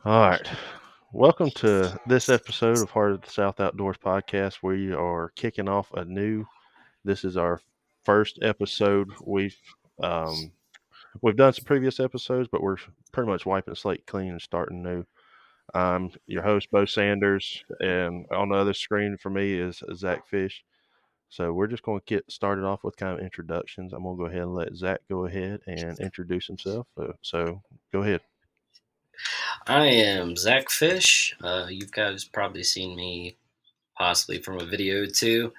All right. Welcome to this episode of Heart of the South Outdoors podcast. We are kicking off anew. This is our first episode. Um, we've done some previous episodes, but we're pretty much wiping the slate clean and starting new. I'm your host, Beau Sanders, and on the other screen for me is Zach Fish. So we're just going to get started off with kind of introductions. I'm going to go ahead and let Zach go ahead and introduce himself. So go ahead. I am Zach Fish. You guys probably seen me possibly from a video too.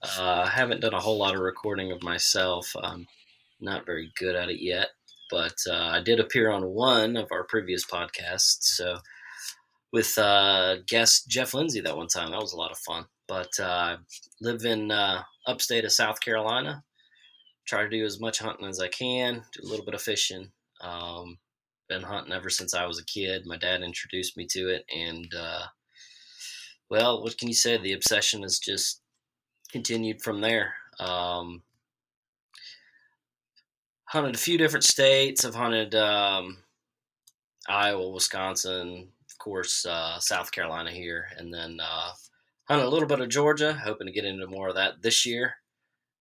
I haven't done a whole lot of recording of myself. I'm not very good at it yet, but I did appear on one of our previous podcasts. So with guest Jeff Lindsay that one time, that was a lot of fun. But live in upstate of South Carolina. Try to do as much hunting as I can. Do a little bit of fishing. Um, been hunting ever since I was a kid. My dad introduced me to it, and well, what can you say? The obsession has just continued from there. Hunted a few different states. I've hunted Iowa, Wisconsin, of course, South Carolina here, and then hunted a little bit of Georgia. Hoping to get into more of that this year,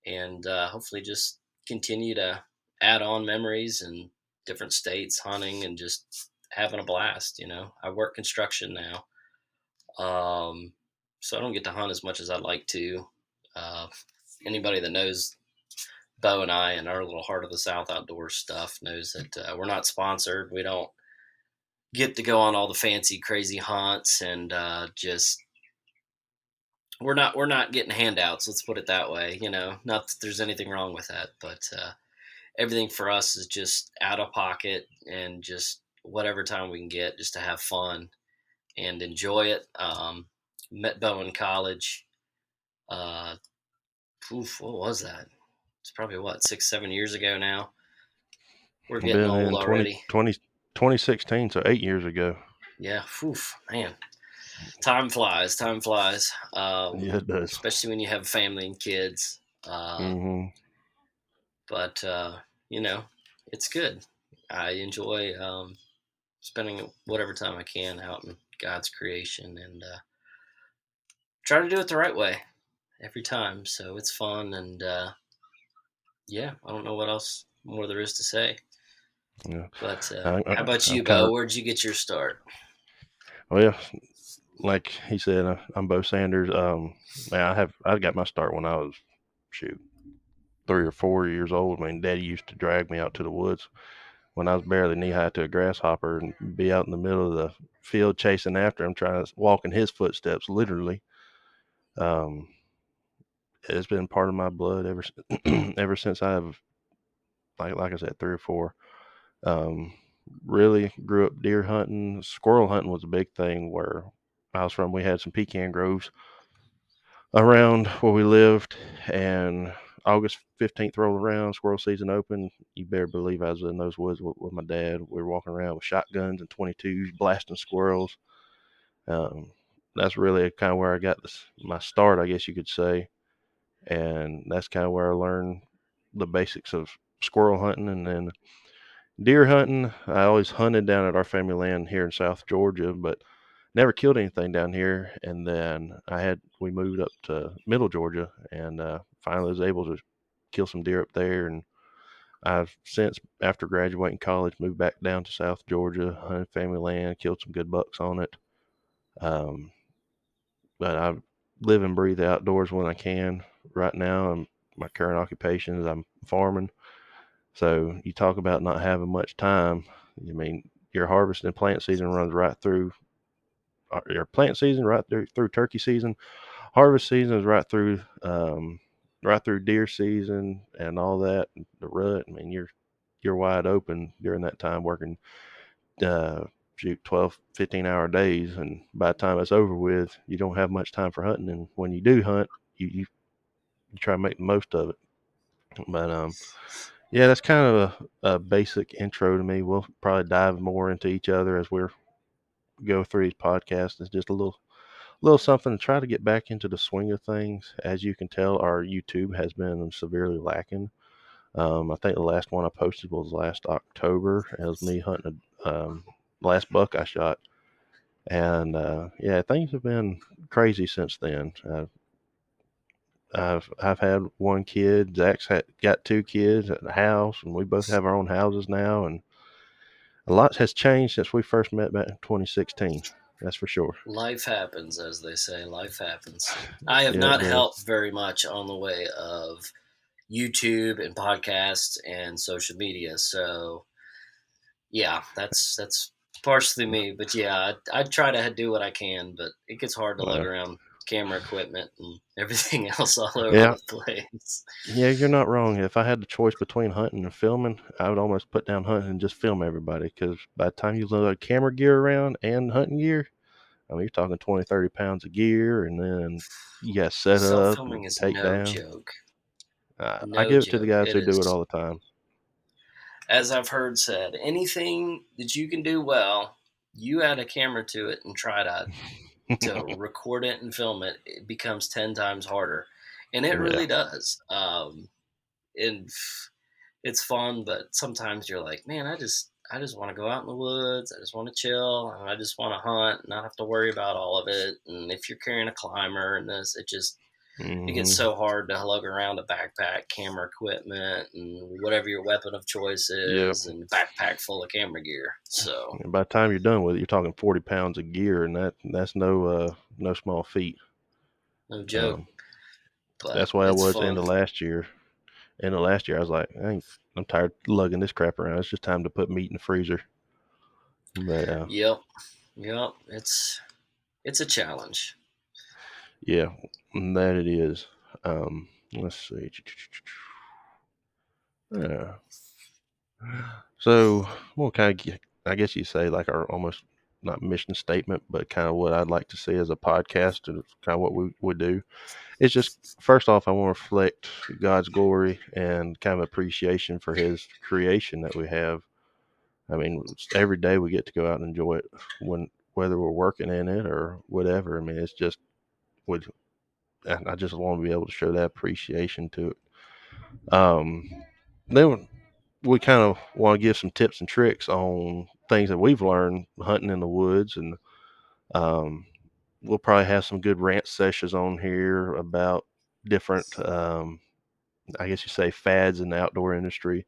and hopefully just continue to add on memories and different states hunting and just having a blast. I work construction now, so I don't get to hunt as much as I'd like to. Uh, Anybody that knows Bo and I and our little Heart of the South outdoors stuff knows that we're not sponsored. We don't get to go on all the fancy, crazy hunts, and just we're not getting handouts. Let's put it that way. Not that there's anything wrong with that, but everything for us is just out of pocket and just whatever time we can get just to have fun and enjoy it. Met Bo in college. Uh, what was that? It's probably what 6, 7 years ago now. We're getting Been old in already. 2016, so 8 years ago. Yeah, man, time flies. Time flies. Yeah, it does. Especially when you have family and kids. Hmm. But you know, it's good. I enjoy spending whatever time I can out in God's creation and try to do it the right way every time. So it's fun and yeah, I don't know what else more there is to say. Yeah, But how about I'm you, kind Bo? of Where'd you get your start? well, like he said, I'm Bo Sanders. Man, I got my start when I was shoot 3 or 4 years old. I mean, Daddy used to drag me out to the woods when I was barely knee high to a grasshopper and be out in the middle of the field chasing after him, trying to walk in his footsteps, literally. Um, it's been part of my blood ever since I've like I said 3 or 4. Um, really grew up deer hunting. Squirrel hunting was a big thing where I was from. We had some pecan groves around where we lived, and August 15th rolled around, squirrel season opened. You better believe I was in those woods with my dad. We were walking around with shotguns and 22s, blasting squirrels. That's really kind of where I got my start, I guess you could say. And that's kind of where I learned the basics of squirrel hunting. And then deer hunting, I always hunted down at our family land here in South Georgia, but never killed anything down here. And then we moved up to Middle Georgia, and finally was able to kill some deer up there. And I've since, after graduating college, moved back down to South Georgia, hunted family land, killed some good bucks on it. Um, but I live and breathe the outdoors when I can. Right now, my current occupation is I'm farming. So you talk about not having much time. I mean, your harvest and plant season runs right through your plant season, right through turkey season. Harvest season is right through deer season and all that. The rut. I mean, you're wide open during that time working. Uh, Shoot 12, 15-hour days, and by the time it's over with, you don't have much time for hunting. And when you do hunt, you try to make the most of it. But yeah, that's kind of a basic intro to me. We'll probably dive more into each other as we go through these podcasts. It's just a little something to try to get back into the swing of things. As you can tell, our YouTube has been severely lacking. I think the last one I posted was last October. It was me hunting last buck I shot. And yeah, things have been crazy since then. I've had one kid. Got two kids at the house, and we both have our own houses now. And a lot has changed since we first met back in 2016. That's for sure. Life happens, as they say. Life happens. I have Yeah, it not does. helped very much on the way of YouTube and podcasts and social media. So yeah, that's partially me. But yeah, I try to do what I can, but it gets hard to lug Uh, around camera equipment and everything else all over yeah, the place. yeah, you're not wrong. If I had the choice between hunting and filming, I would almost put down hunting and just film everybody. Because by the time you load camera gear around and hunting gear, I mean, you're talking 20, 30 pounds of gear, and then you got set Self up filming and is take no down. joke. I No give it to the joke. guys It who do it is, all the time. as I've heard said, anything that you can do well, you add a camera to it and try to record it and film it, it becomes 10 times harder. And it Yeah. really does. And it's fun, but sometimes you're like, man, I just want to go out in the woods. I just want to chill. And I just want to hunt and not have to worry about all of it. And if you're carrying a climber and this, it gets Hmm. so hard to lug around a backpack, camera equipment, and whatever your weapon of choice Yep. is, and a backpack full of camera gear. So And by the time you're done with it, you're talking 40 pounds of gear, and that's no small feat. no joke, Um, but that's why I it's was fun. into last year. End of last year, I was like, I'm tired of lugging this crap around. It's just time to put meat in the freezer. But Yep, yep. It's a challenge. yeah, that it is. Let's see. Uh, so we'll kind of get, I guess you say like our almost not mission statement, but kind of what I'd like to see as a podcast and kind of what we would do. It's just first off, I want to reflect God's glory and kind of appreciation for His creation that we have. I mean, every day we get to go out and enjoy it when whether we're working in it or whatever. I mean, it's just would I just want to be able to show that appreciation to it. Then we kind of want to give some tips and tricks on things that we've learned hunting in the woods, and um, we'll probably have some good rant sessions on here about different, I guess you say, fads in the outdoor industry.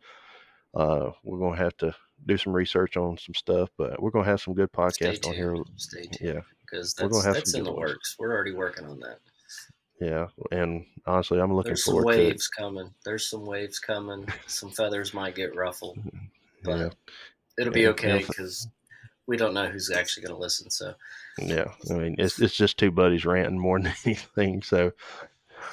We're gonna have to do some research on some stuff, but we're gonna have some good Stay podcasts on here. tuned. Stay tuned, Yeah, because we're gonna that's have some that's in good the ones. works. We're already working on that. Yeah, and honestly, I'm looking There's some forward to it. waves coming. There's some waves coming. Some feathers might get ruffled, Yeah, but it'll be and okay because we don't know who's actually going to listen. So yeah, I mean, it's just two buddies ranting more than anything. So,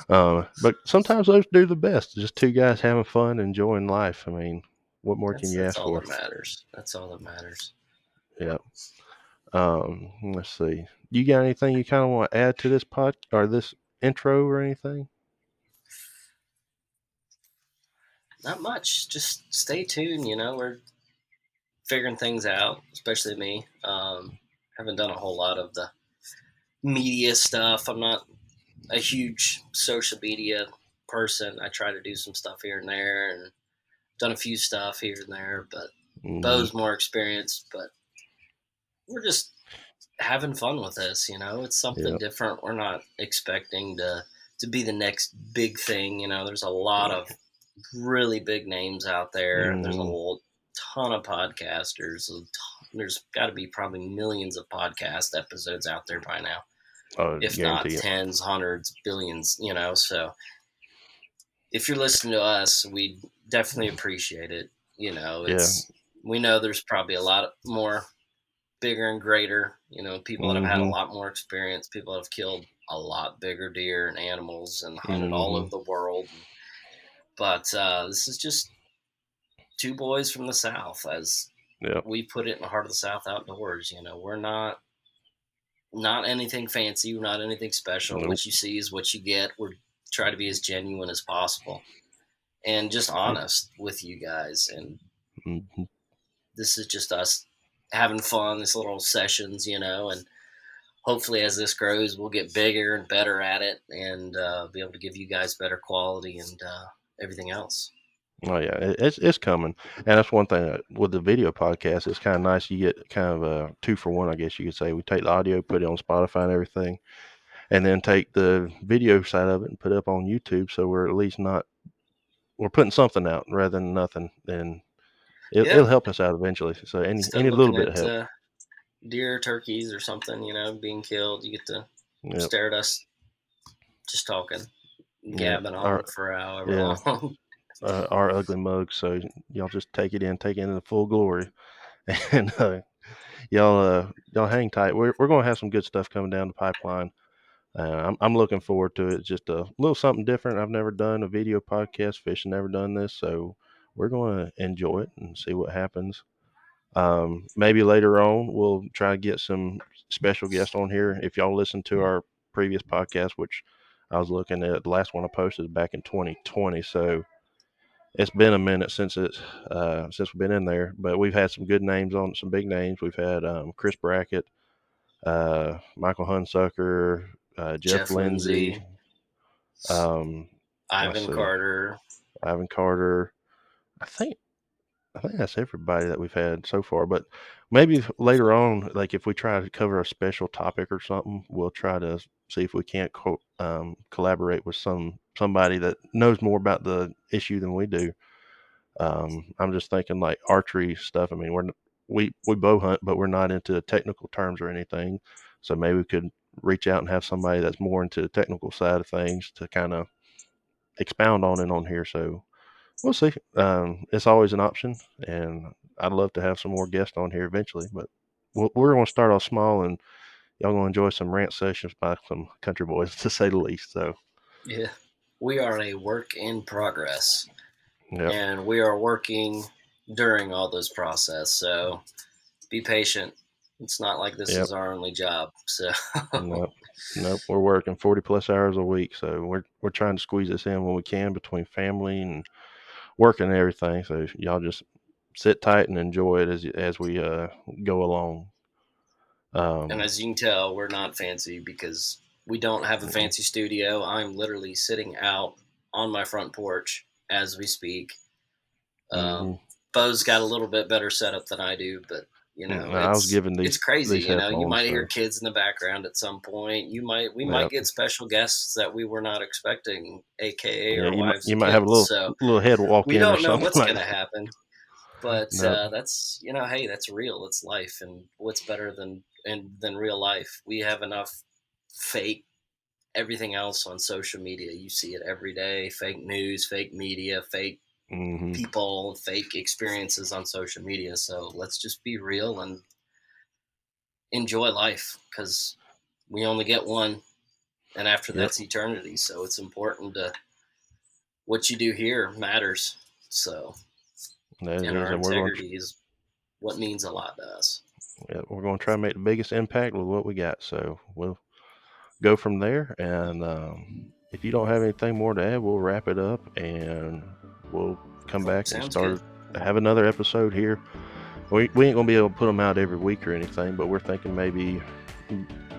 but sometimes those do the best. Just two guys having fun, enjoying life. I mean, what more can that's you that's ask all for? that matters. That's all that matters. Yeah. Let's see. You got anything you kind of want to add to this pod or this intro or anything? Not much. Just stay tuned. We're figuring things out, especially me. Haven't done a whole lot of the media stuff. I'm not a huge social media person. I try to do some stuff here and there, and done a few stuff here and there. But Hmm. Beau's more experienced. But we're just having fun with this. It's something Yeah. different. We're not expecting to be the next big thing. There's a lot of really big names out there. There's a Hmm. ton of podcasters. There's got to be probably millions of podcast episodes out there by now, I if not guarantee it. tens, hundreds, billions. So if you're listening to us, we definitely appreciate it. Yeah. We know there's probably a lot more bigger and greater. People that have had a Hmm. lot more experience, people that have killed a lot bigger deer and animals and hunted all Hmm. over the world. But this is just two boys from the South, as Yeah. we put it in the heart of the South outdoors. We're not anything fancy, we're not anything special. Nope. What you see is what you get. We're try to be as genuine as possible and just honest with you guys. And Hmm. this is just us having fun, this little sessions, and hopefully as this grows we'll get bigger and better at it and be able to give you guys better quality and everything else. Oh yeah, it's coming, and that's one thing with the video podcast. It's kind of nice. You get kind of a two for one, I guess you could say. We take the audio, put it on Spotify and everything, and then take the video side of it and put it up on YouTube. So we're at least not we're putting something out rather than nothing, and it'll Yeah, help us out eventually. So instead any of little looking bit of at help. deer, turkeys, or something, being killed, you get to Yep. stare at us just talking, Yep. gabbing Our on for however yeah. long. Our ugly mugs. So y'all just take it in the full glory, and y'all hang tight. We're gonna have some good stuff coming down the pipeline. I'm looking forward to it. Just a little something different. I've never done a video podcast. Fishing never done this, so we're going to enjoy it and see what happens. Maybe later on we'll try to get some special guests on here. If y'all listen to our previous podcast, which I was looking at, the last one I posted back in 2020, so it's been a minute since we've been in there. But we've had some good names on, some big names. We've had Chris Brackett, Michael Hunsucker, Jeff Jeff Lindsay. Lindsay, Um, let's Ivan see, Carter, Ivan Carter. I think I think that's everybody that we've had so far. But maybe later on, like if we try to cover a special topic or something, we'll try to see if we can't collaborate with somebody that knows more about the issue than we do. I'm just thinking like archery stuff. I mean, we bow hunt, but we're not into technical terms or anything. So maybe we could reach out and have somebody that's more into the technical side of things to kind of expound on it on here. So we'll see. It's always an option, and I'd love to have some more guests on here eventually. But we're going to start off small, and y'all going to enjoy some rant sessions by some country boys, to say the least. So, yeah, we are a work in progress, yep, and we are working during all this process. So be patient. It's not like this yep, is our only job. So nope, nope. We're working 40 plus hours a week, so we're trying to squeeze this in when we can between family and working and everything. So y'all just sit tight and enjoy it as we go along. and Um, as you can tell, we're not fancy because we don't have a mm, fancy studio. I'm literally sitting out on my front porch as we speak. Um, mhm. Bo's got a little bit better setup than I do, but I was given it's crazy. these You headphones, might hear so kids in the background at some point. We might yeah, get special guests that we were not expecting, aka yeah. our wives You and might have a kids. So little head walk we in or don't know something what's like going to that. happen, but No, that's hey, that's real. It's life, and what's better than real life? We have enough fake everything else on social media. You see it every day: fake news, fake media, fake hmm people, fake experiences on social media. So let's just be real and enjoy life because we only get one, and after yep, that's eternity. So it's important to what you do here matters. So, that it and is, our and integrity is what means a lot to us. yeah, we're going to try to make the biggest impact with what we got. So we'll go from there. And if you don't have anything more to add, we'll wrap it up, and we'll come back and Sounds good. have another episode here. We ain't gonna be able to put them out every week or anything, but we're thinking maybe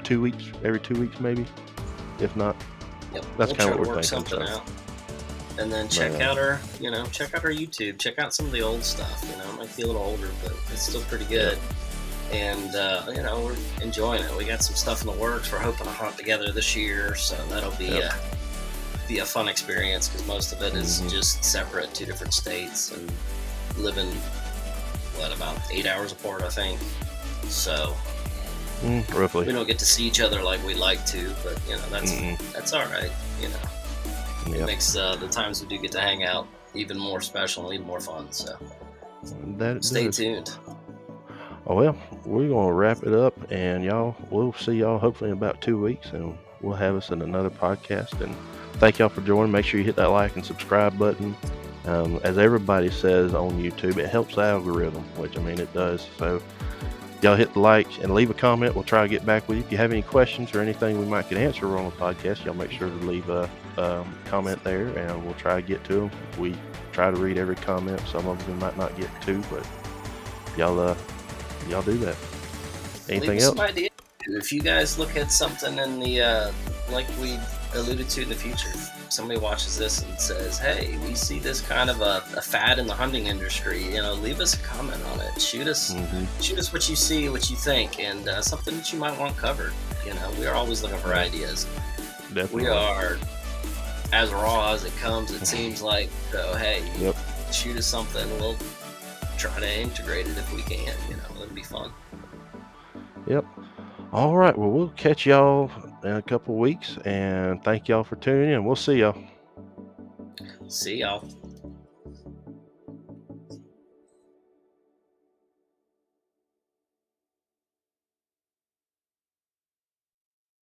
2 weeks, every 2 weeks, maybe. If not, Yep, that's we'll kind try of to what we're work thinking. something So, out. And then but check out our YouTube. Check out some of the old stuff. It might be a little older, but it's still pretty yep, good. And we're enjoying it. We got some stuff in the works. We're hoping to hunt together this year, so that'll yep, be a fun experience because most of it is hmm just separate, two different states, and living about 8 hours apart, I think. So roughly. we don't get to see each other like we like to, but Mm-mm. that's all right. It Yep, makes the times we do get to hang out even more special and even more fun. So that it stay does. tuned. Oh well, we're gonna wrap it up, and we'll see y'all hopefully in about 2 weeks, and we'll have us in another podcast. And thank y'all for joining. Make sure you hit that like and subscribe button. As everybody says on YouTube, it helps the algorithm, which I mean it does. So y'all hit the like and leave a comment. We'll try to get back with you. If you have any questions or anything we might could answer on the podcast, y'all make sure to leave a comment there, and we'll try to get to them. We try to read every comment. Some of them we might not get to, but y'all y'all do that. Leave Anything us some else? ideas. If you guys look at something in the like we alluded to in the future, somebody watches this and says, "Hey, we see this kind of a fad in the hunting industry," leave us a comment on it. Hmm. Shoot us what you see, what you think, and something that you might want covered. We are always looking for Yeah, ideas. We definitely. are as raw as it comes. It seems like so. Hey, Yep. shoot us something. We'll try to integrate it if we can. It'll be fun. Yep. All right. Well, we'll catch y'all in a couple weeks, and thank y'all for tuning in. We'll see y'all. See y'all.